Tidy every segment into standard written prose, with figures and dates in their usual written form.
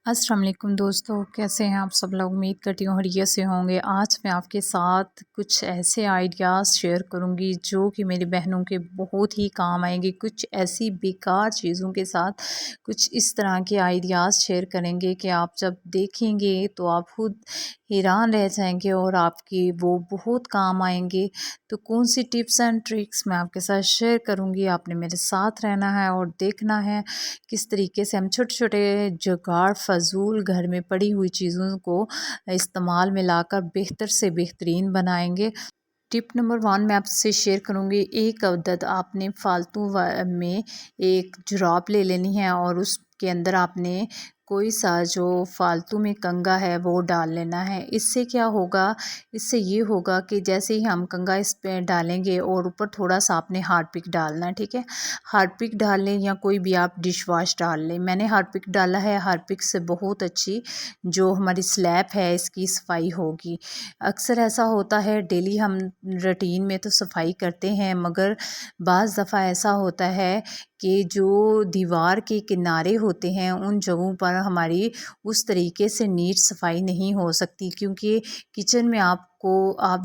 अस्सलाम वालेकुम दोस्तों, कैसे हैं आप सब लोग। उम्मीद करती हूँ खैरियत से होंगे। आज मैं आपके साथ कुछ ऐसे आइडियाज़ शेयर करूँगी जो कि मेरी बहनों के बहुत ही काम आएंगे। कुछ ऐसी बेकार चीज़ों के साथ कुछ इस तरह के आइडियाज़ शेयर करेंगे कि आप जब देखेंगे तो आप खुद हैरान रह जाएंगे और आपकी वो बहुत काम आएंगे। तो कौन सी टिप्स एंड ट्रिक्स मैं आपके साथ शेयर करूँगी, आपने मेरे साथ रहना है और देखना है किस तरीके से हम छोटे-छोटे जुगाड़ फ़ज़ूल घर में पड़ी हुई चीज़ों को इस्तेमाल में लाकर बेहतर से बेहतरीन बनाएँगे। टिप नंबर 1 मैं आपसे शेयर करूँगी। एक अदद आपने फ़ालतू में एक जुराब ले लेनी है और उसके अंदर आपने कोई सा जो फ़ालतू में कंघा है वो डाल लेना है। इससे क्या होगा, इससे ये होगा कि जैसे ही हम कंघा इस पे डालेंगे और ऊपर थोड़ा-सा आपने हार्पिक डालना है, ठीक है? हार्पिक डाल लें या कोई भी आप डिश वाश डाल लें। मैंने हार्पिक डाला है, हार्पिक से बहुत अच्छी जो हमारी स्लैब है इसकी सफाई होगी। अक्सर ऐसा होता है डेली हम रूटीन में तो सफाई करते हैं, मगर बाज़ दफ़ा ऐसा होता है कि जो दीवार के किनारे होते हैं उन जगहों पर हमारी उस तरीके से नीट सफाई नहीं हो सकती, क्योंकि किचन में आप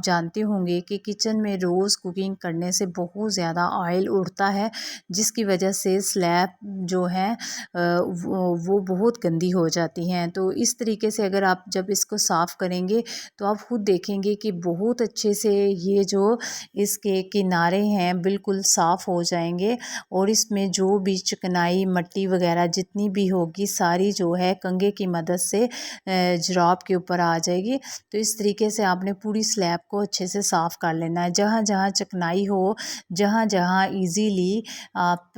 जानते होंगे कि किचन में रोज़ कुकिंग करने से बहुत ज़्यादा ऑयल उड़ता है, जिसकी वजह से स्लैब जो है वो बहुत गंदी हो जाती हैं। तो इस तरीके से अगर आप जब इसको साफ़ करेंगे तो आप खुद देखेंगे कि बहुत अच्छे से ये जो इसके किनारे हैं बिल्कुल साफ़ हो जाएंगे और इसमें जो भी चिकनाई मट्टी वगैरह जितनी भी होगी सारी जो है कंघे की मदद से जुराब के ऊपर आ जाएगी। तो इस तरीके से आपने पूरी स्लैब को अच्छे से साफ़ कर लेना है। जहाँ जहाँ चिकनाई हो, जहाँ जहाँ ईज़िली आप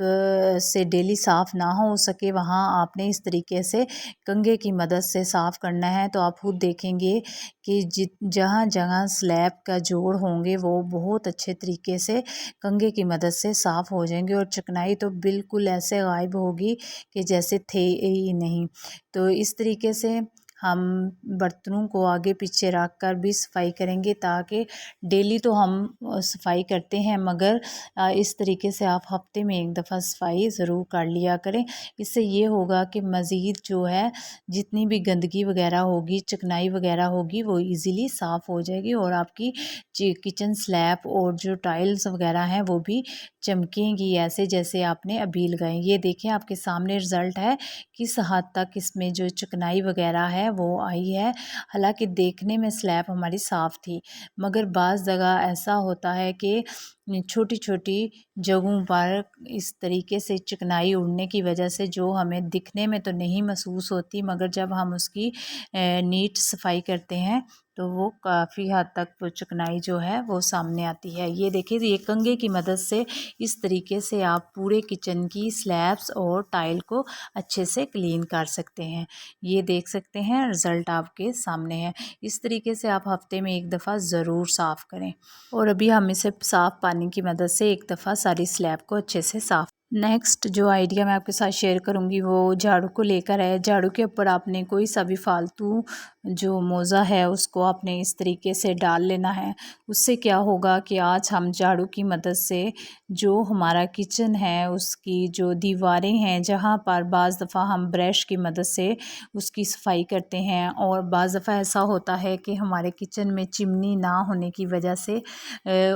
से डेली साफ़ ना हो सके, वहाँ आपने इस तरीके से कंघे की मदद से साफ़ करना है। तो आप खुद देखेंगे कि जहाँ जहाँ स्लैब का जोड़ होंगे वो बहुत अच्छे तरीके से कंघे की मदद से साफ़ हो जाएंगे और चिकनाई तो बिल्कुल ऐसे गायब होगी कि जैसे थे ही नहीं। तो इस तरीके से हम बर्तनों को आगे पीछे रख कर भी सफाई करेंगे, ताकि डेली तो हम सफाई करते हैं, मगर इस तरीके से आप हफ्ते में एक दफ़ा सफाई ज़रूर कर लिया करें। इससे ये होगा कि मज़ीद जो है जितनी भी गंदगी वगैरह होगी, चिकनाई वगैरह होगी, वो इजीली साफ़ हो जाएगी और आपकी किचन स्लैब और जो टाइल्स वगैरह हैं वो भी चमकेंगी ऐसे जैसे आपने अभी लगाई। ये देखें आपके सामने रिज़ल्ट है किस हद तक इसमें जो चिकनाई वगैरह है वो आई है। हालांकि देखने में स्लैब हमारी साफ़ थी, मगर बाज़ जगह ऐसा होता है कि छोटी छोटी जगहों पर इस तरीके से चिकनाई उड़ने की वजह से जो हमें दिखने में तो नहीं महसूस होती, मगर जब हम उसकी नीट सफाई करते हैं तो वो काफ़ी हद तक वो चिकनाई जो है वो सामने आती है। ये देखिए, ये कंघे की मदद से इस तरीके से आप पूरे किचन की स्लैब्स और टाइल को अच्छे से क्लीन कर सकते हैं। ये देख सकते हैं रिज़ल्ट आपके सामने है। इस तरीके से आप हफ्ते में एक दफ़ा ज़रूर साफ़ करें और अभी हम इसे साफ़ पानी की मदद से एक दफ़ा सारी स्लैब को अच्छे से साफ़। नेक्स्ट जो आइडिया मैं आपके साथ शेयर करूंगी वो झाड़ू को लेकर है। झाड़ू के ऊपर आपने कोई सा भी फालतू जो मोज़ा है उसको आपने इस तरीके से डाल लेना है। उससे क्या होगा कि आज हम झाड़ू की मदद से जो हमारा किचन है उसकी जो दीवारें हैं, जहाँ पर बाज़ दफ़ा हम ब्रश की मदद से उसकी सफाई करते हैं, और बाज़ दफ़ा ऐसा होता है कि हमारे किचन में चिमनी ना होने की वजह से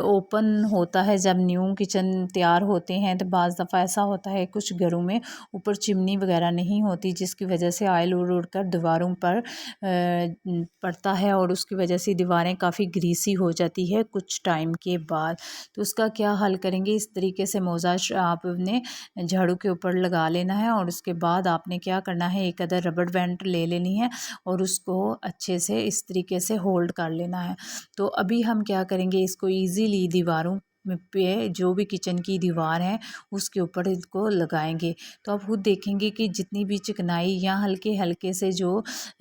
ओपन होता है। जब न्यू किचन तैयार होते हैं तो बाज़ दफ़ा ऐसा होता है कुछ घरों में ऊपर चिमनी वगैरह नहीं होती, जिसकी वजह से ऑयल उड़ उड़ कर दीवारों पर पड़ता है और उसकी वजह से दीवारें काफ़ी ग्रीसी हो जाती है कुछ टाइम के बाद। तो उसका क्या हल करेंगे, इस तरीके से मोज़ा आपने झाड़ू के ऊपर लगा लेना है और उसके बाद आपने क्या करना है, एक अदर रबड़ बैंड ले लेनी है और उसको अच्छे से इस तरीके से होल्ड कर लेना है। तो अभी हम क्या करेंगे, इसको ईज़िली दीवारों पे जो भी किचन की दीवार है उसके ऊपर इसको लगाएंगे। तो आप खुद देखेंगे कि जितनी भी चिकनाई या हल्के हल्के से जो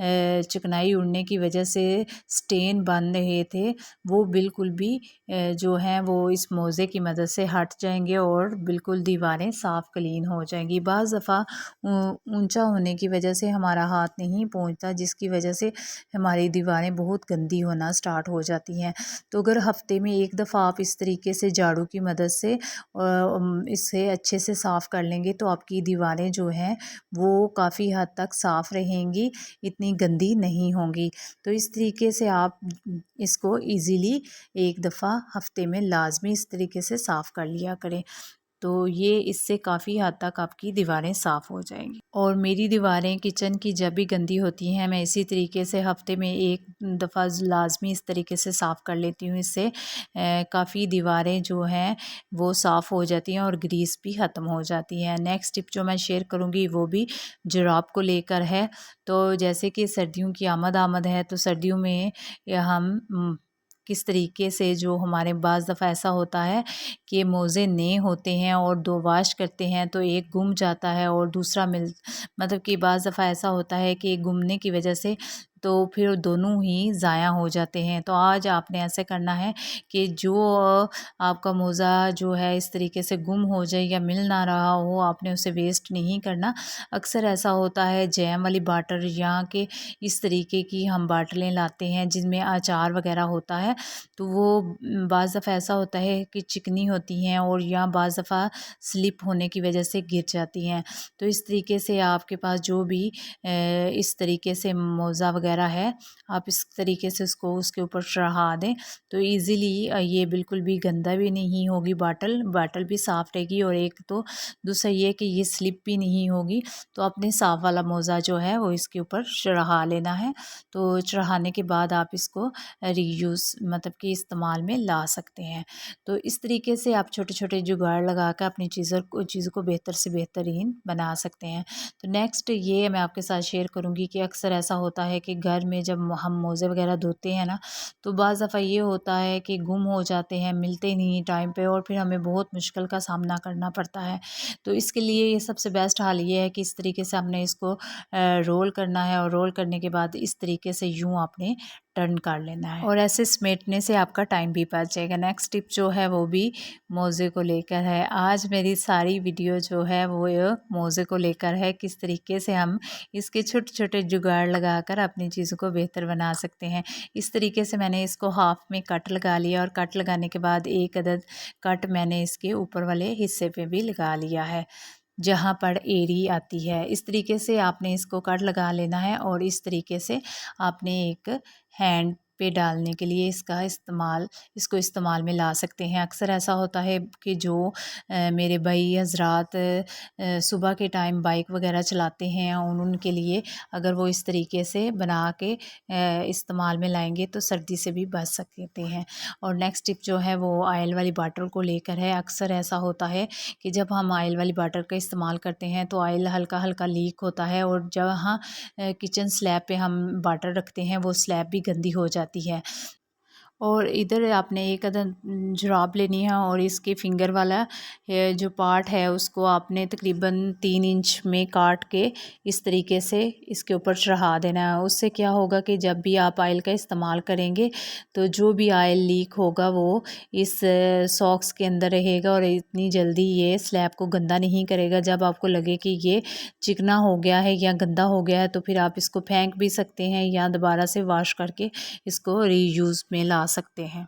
चिकनाई उड़ने की वजह से स्टेन बन रहे थे वो बिल्कुल भी जो हैं वो इस मोज़े की मदद से हट जाएंगे और बिल्कुल दीवारें साफ़ क्लीन हो जाएंगी। बाज़ दफ़ा ऊंचा होने की वजह से हमारा हाथ नहीं पहुंचता, जिसकी वजह से हमारी दीवारें बहुत गंदी होना स्टार्ट हो जाती हैं। तो अगर हफ्ते में एक दफ़ा आप इस तरीके से से झाड़ू की मदद से इसे अच्छे से साफ़ कर लेंगे तो आपकी दीवारें जो हैं वो काफ़ी हद तक साफ़ रहेंगी, इतनी गंदी नहीं होंगी। तो इस तरीके से आप इसको इजीली एक दफ़ा हफ्ते में लाजमी इस तरीके से साफ़ कर लिया करें। तो ये इससे काफ़ी हद तक आपकी दीवारें साफ़ हो जाएंगी। और मेरी दीवारें किचन की जब भी गंदी होती हैं मैं इसी तरीके से हफ्ते में एक दफ़ा लाजमी इस तरीके से साफ़ कर लेती हूँ। इससे काफ़ी दीवारें जो हैं वो साफ़ हो जाती हैं और ग्रीस भी ख़त्म हो जाती है। नेक्स्ट टिप जो मैं शेयर करूँगी वो भी जुराब को लेकर है। तो जैसे कि सर्दियों की आमद है तो सर्दियों में हम किस तरीके से जो हमारे बाज़ दफ़ा ऐसा होता है कि मोज़े नए होते हैं और 2 वॉश करते हैं तो एक गुम जाता है और दूसरा मतलब कि बाज़ दफ़ा ऐसा होता है कि गुमने की वजह से तो फिर दोनों ही ज़ाया हो जाते हैं। तो आज आपने ऐसे करना है कि जो आपका मोज़ा जो है इस तरीके से गुम हो जाए या मिल ना रहा हो, आपने उसे वेस्ट नहीं करना। अक्सर ऐसा होता है जैम वाली बाटल या कि इस तरीके की हम बाटलें लाते हैं जिनमें अचार वगैरह होता है, तो वो बाज़ दफ़ा ऐसा होता है कि चिकनी होती हैं और या बाज़ दफ़ा स्लिप होने की वजह से गिर जाती हैं। तो इस तरीके से आपके पास जो भी इस तरीके से मोज़ा वगैरह है, आप इस तरीके से उसको उसके ऊपर चढ़ा दें तो ईज़िली ये बिल्कुल भी गंदा भी नहीं होगी बाटल भी साफ़ रहेगी और एक तो दूसरा ये कि ये स्लिप भी नहीं होगी। तो अपने साफ़ वाला मोज़ा जो है वो इसके ऊपर चढ़ा लेना है। तो चढ़ाने के बाद आप इसको रीयूज़ मतलब कि इस्तेमाल में ला सकते हैं। तो इस तरीके से आप छोटे-छोटे जुगाड़ लगा कर अपनी चीज़ों को बेहतर से बेहतरीन बना सकते हैं। तो नेक्स्ट ये मैं आपके साथ शेयर करूँगी कि अक्सर ऐसा होता है कि घर में जब हम मोज़े वगैरह धोते हैं ना, तो बाज़ दफ़ा ये होता है कि गुम हो जाते हैं, मिलते नहीं टाइम पे और फिर हमें बहुत मुश्किल का सामना करना पड़ता है। तो इसके लिए ये सबसे बेस्ट हाल ये है कि इस तरीके से हमने इसको रोल करना है और रोल करने के बाद इस तरीके से यूँ आपने टर्न कर लेना है और ऐसे समेटने से आपका टाइम भी बच जाएगा। नेक्स्ट टिप जो है वो भी मोज़े को लेकर है। आज मेरी सारी वीडियो जो है वो मोज़े को लेकर है, किस तरीके से हम इसके छोटे-छोटे जुगाड़ लगाकर अपनी चीज़ों को बेहतर बना सकते हैं। इस तरीके से मैंने इसको हाफ में कट लगा लिया और कट लगाने के बाद एक अदद कट मैंने इसके ऊपर वाले हिस्से पे भी लगा लिया है, जहाँ पर एड़ी आती है। इस तरीके से आपने इसको कट लगा लेना है और इस तरीके से आपने एक हैंड पे डालने के लिए इसको इस्तेमाल में ला सकते हैं। अक्सर ऐसा होता है कि जो मेरे भाई हज़रात सुबह के टाइम बाइक वगैरह चलाते हैं उनके लिए अगर वो इस तरीके से बना के इस्तेमाल में लाएंगे तो सर्दी से भी बच सकते हैं। और नेक्स्ट टिप जो है वो ऑयल वाली बॉटल को लेकर है। अक्सर ऐसा होता है कि जब हम ऑयल वाली बॉटल का इस्तेमाल करते हैं तो ऑयल हल्का हल्का लीक होता है और जहाँ किचन स्लैब पे हम बॉटल रखते हैं वो स्लैब भी गंदी हो जाती है। और इधर आपने एक अदद जुराब लेनी है और इसके फिंगर वाला जो पार्ट है उसको आपने तकरीबन 3 इंच में काट के इस तरीके से इसके ऊपर चढ़ा देना है। उससे क्या होगा कि जब भी आप ऑयल का इस्तेमाल करेंगे तो जो भी ऑयल लीक होगा वो इस सॉक्स के अंदर रहेगा और इतनी जल्दी ये स्लैब को गंदा नहीं करेगा। जब आपको लगे कि ये चिकना हो गया है या गंदा हो गया है तो फिर आप इसको फेंक भी सकते हैं या दोबारा से वॉश करके इसको रीयूज़ में ला सकते हैं।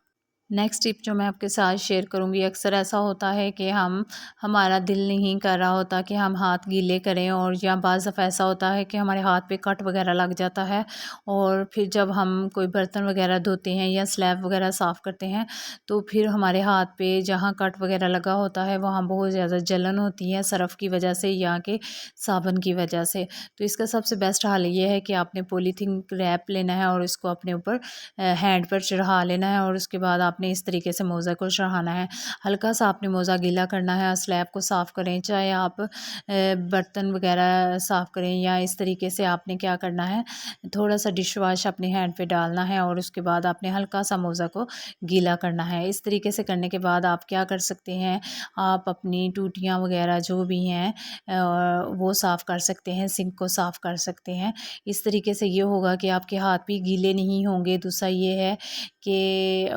नेक्स्ट टिप जो मैं आपके साथ शेयर करूंगी, अक्सर ऐसा होता है कि हमारा दिल नहीं कर रहा होता कि हम हाथ गीले करें और या बाज़ दफ़ा ऐसा होता है कि हमारे हाथ पे कट वगैरह लग जाता है और फिर जब हम कोई बर्तन वगैरह धोते हैं या स्लैब वगैरह साफ़ करते हैं तो फिर हमारे हाथ पे जहाँ कट वगैरह लगा होता है वहाँ बहुत ज़्यादा जलन होती है सरफ़ की वजह से या कि साबुन की वजह से। तो इसका सबसे बेस्ट हल ये है कि आपने पॉलीथीन रैप लेना है और इसको अपने ऊपर हैंड पर चढ़ा लेना है और उसके बाद आपने इस तरीके से मोज़ा को चढ़ाना है। हल्का सा आपने मोज़ा गीला करना है, स्लैब को साफ़ करें, चाहे आप बर्तन वगैरह साफ़ करें या इस तरीके से आपने क्या करना है, थोड़ा सा डिश वाश अपने हैंड पे डालना है और उसके बाद आपने हल्का सा मोज़ा को गीला करना है। इस तरीके से करने के बाद आप क्या कर सकते हैं, आप अपनी टूटियाँ वगैरह जो भी हैं वो साफ़ कर सकते हैं, सिंक को साफ़ कर सकते हैं। इस तरीके से ये होगा कि आपके हाथ भी गीले नहीं होंगे। दूसरा ये है कि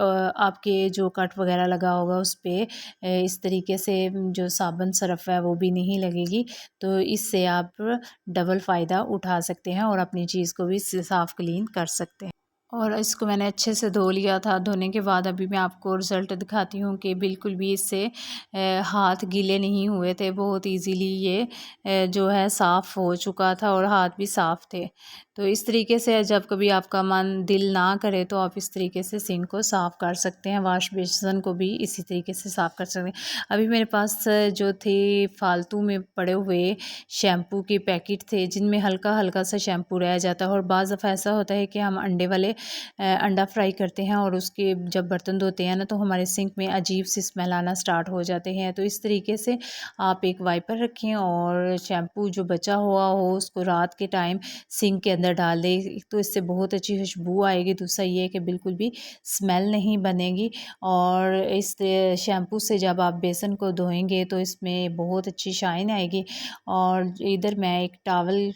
आपके जो कट वगैरह लगा होगा उस पे इस तरीके से जो साबुन सरफ़ है वो भी नहीं लगेगी। तो इससे आप डबल फ़ायदा उठा सकते हैं और अपनी चीज़ को भी साफ़ क्लीन कर सकते हैं। और इसको मैंने अच्छे से धो लिया था। धोने के बाद अभी मैं आपको रिज़ल्ट दिखाती हूँ कि बिल्कुल भी इससे हाथ गीले नहीं हुए थे। बहुत इजीली ये जो है साफ़ हो चुका था और हाथ भी साफ़ थे। तो इस तरीके से जब कभी आपका मन दिल ना करे तो आप इस तरीके से सिंक को साफ़ कर सकते हैं। वॉश बेसिन को भी इसी तरीके से साफ़ कर सकते हैं। अभी मेरे पास जो थे फालतू में पड़े हुए शैम्पू के पैकेट थे, जिनमें हल्का हल्का सा शैम्पू रह जाता है। और बाज़ दफ़ा ऐसा होता है कि हम अंडे वाले अंडा फ्राई करते हैं और उसके जब बर्तन धोते हैं ना, तो हमारे सिंक में अजीब सी स्मेल आना स्टार्ट हो जाते हैं। तो इस तरीके से आप एक वाइपर रखें और शैम्पू जो बचा हुआ हो उसको रात के टाइम सिंक के अंदर डाल दें, तो इससे बहुत अच्छी खुशबू आएगी। दूसरा ये है कि बिल्कुल भी स्मेल नहीं बनेगी। और इस शैम्पू से जब आप बेसन को धोएंगे तो इसमें बहुत अच्छी शाइन आएगी। और इधर मैं एक टॉवल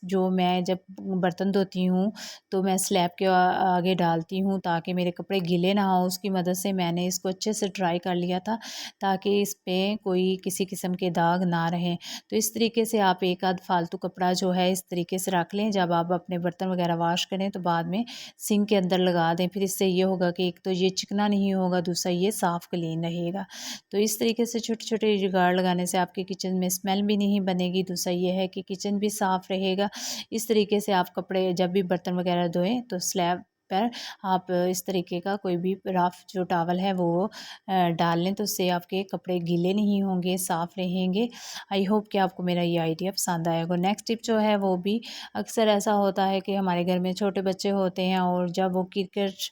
जो मैं जब बर्तन धोती हूँ तो मैं स्लैब के आगे डालती हूँ ताकि मेरे कपड़े गीले ना हो। उसकी मदद से मैंने इसको अच्छे से ड्राई कर लिया था ताकि इस पे कोई किसी किस्म के दाग ना रहें। तो इस तरीके से आप एक आध फालतू कपड़ा जो है इस तरीके से रख लें। जब आप अपने बर्तन वगैरह वॉश करें तो बाद में सिंक के अंदर लगा दें। फिर इससे ये होगा कि एक तो ये चिकना नहीं होगा, दूसरा ये साफ़ क्लीन रहेगा। तो इस तरीके से छोटे छोटे जुगाड़ लगाने से आपके किचन में स्मेल भी नहीं बनेगी। दूसरा ये है कि किचन भी साफ़ रहेगा। इस तरीके से आप कपड़े जब भी बर्तन वगैरह धोएं तो स्लैब पर आप इस तरीके का कोई भी रफ जो टॉवल है वो डाल लें, तो उससे आपके कपड़े गीले नहीं होंगे, साफ़ रहेंगे। आई होप कि आपको मेरा ये आइडिया पसंद आएगा। नेक्स्ट टिप जो है वो भी अक्सर ऐसा होता है कि हमारे घर में छोटे बच्चे होते हैं और जब वो क्रिकेट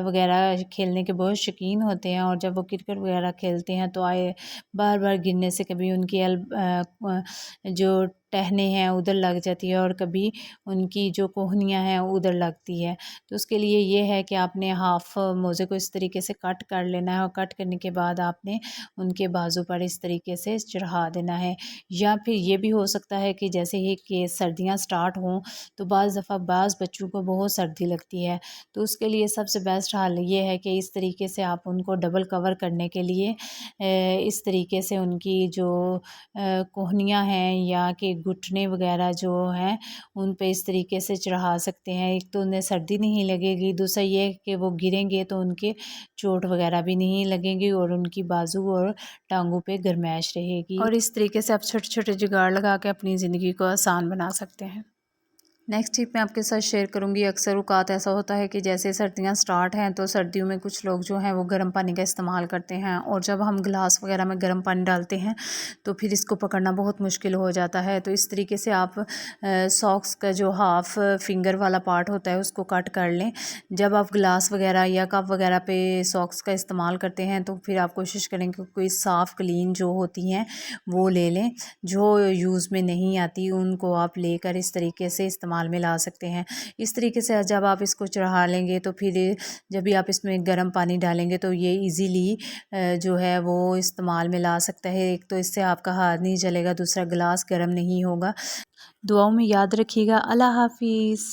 वगैरह खेलने के बहुत शौकीन होते हैं और जब वो क्रिकेट वगैरह खेलते हैं तो आए बार बार गिरने से कभी उनकी जो टहने हैं उधर लग जाती है और कभी उनकी जो कोहनियाँ हैं उधर लगती है। तो उसके लिए ये है कि आपने हाफ मोज़े को इस तरीके से कट कर लेना है और कट करने के बाद आपने उनके बाजू पर इस तरीके से चढ़ा देना है। या फिर ये भी हो सकता है कि जैसे ही कि सर्दियाँ स्टार्ट हों तो बाज़ दफ़ा बाज़ बच्चों को बहुत सर्दी लगती है, तो उसके लिए सबसे बेस्ट हल ये है कि इस तरीके से आप उनको डबल कवर करने के लिए इस तरीके से उनकी जो कोहनियाँ हैं या कि घुटने वगैरह जो हैं उन पे इस तरीके से चढ़ा सकते हैं। एक तो उन्हें सर्दी नहीं लगेगी, दूसरा ये है कि वो गिरेंगे तो उनके चोट वगैरह भी नहीं लगेगी और उनकी बाजू और टांगों पे गर्माइश रहेगी। और इस तरीके से आप छोटे छोटे जुगाड़ लगा के अपनी ज़िंदगी को आसान बना सकते हैं। नेक्स्ट टिप मैं आपके साथ शेयर करूंगी। अक्सर औक़ात ऐसा होता है कि जैसे सर्दियां स्टार्ट हैं तो सर्दियों में कुछ लोग जो हैं वो गर्म पानी का इस्तेमाल करते हैं और जब हम गिलास वगैरह में गर्म पानी डालते हैं तो फिर इसको पकड़ना बहुत मुश्किल हो जाता है। तो इस तरीके से आप सॉक्स का जो हाफ फिंगर वाला पार्ट होता है उसको कट कर लें। जब आप गिलास वगैरह या कप वगैरह पे सॉक्स का इस्तेमाल करते हैं तो फिर आप कोशिश करें कि कोई साफ़ क्लीन जो होती हैं वो ले लें। जो यूज़ में नहीं आती उनको आप लेकर इस तरीके से इस्तेमाल में ला सकते हैं। इस तरीके से जब आप इसको चढ़ा लेंगे तो फिर जब भी आप इसमें गर्म पानी डालेंगे तो ये इजीली जो है वो इस्तेमाल में ला सकता है। एक तो इससे आपका हाथ नहीं जलेगा, दूसरा गिलास गर्म नहीं होगा। दुआओं में याद रखिएगा। अल्लाह हाफिज़।